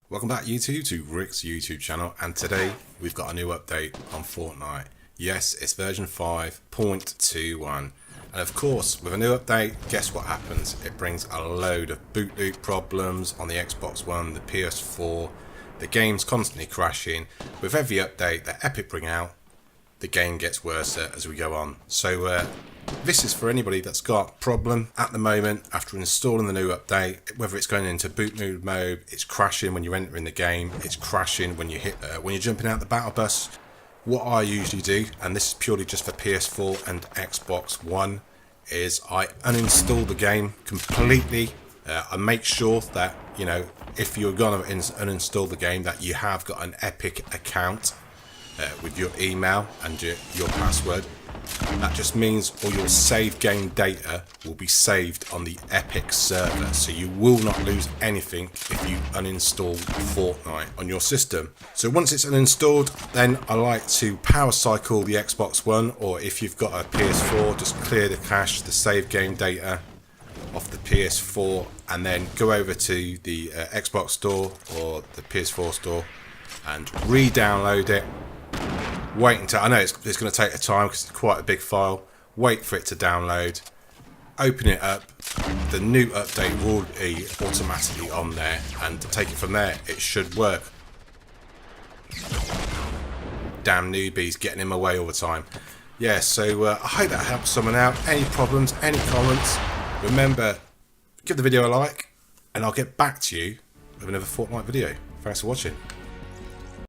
Welcome back YouTube to Rick's YouTube channel, and today we've got a new update on Fortnite. Yes, it's version 5.21, and of course with a new update, guess what happens? It brings a load of boot loop problems on the Xbox One, the PS4, the game's constantly crashing. With every update that Epic bring out, the game gets worse as we go on. So this is for anybody that's got a problem at the moment after installing the new update, whether it's going into boot loop mode, it's crashing when you're entering the game, it's crashing when you when you're jumping out the battle bus. What I usually do, and this is purely just for PS4 and Xbox One, is I uninstall the game completely. I make sure that, you know, if you're gonna uninstall the game, that you have got an Epic account with your email and your password. That just means all your save game data will be saved on the Epic server, so you will not lose anything if you uninstall Fortnite on your system. So once it's uninstalled, then I like to power cycle the Xbox One, or if you've got a PS4, just clear the cache, the save game data off the PS4, and then go over to the Xbox store or the PS4 store and re-download it. Wait until, I know it's going to take a time because it's quite a big file. Wait for it to download. Open it up. The new update will be automatically on there, and take it from there. It should work. Damn newbies getting in my way all the time. Yeah, so I hope that helps someone out. Any problems, any comments, remember, give the video a like, and I'll get back to you with another Fortnite video. Thanks for watching.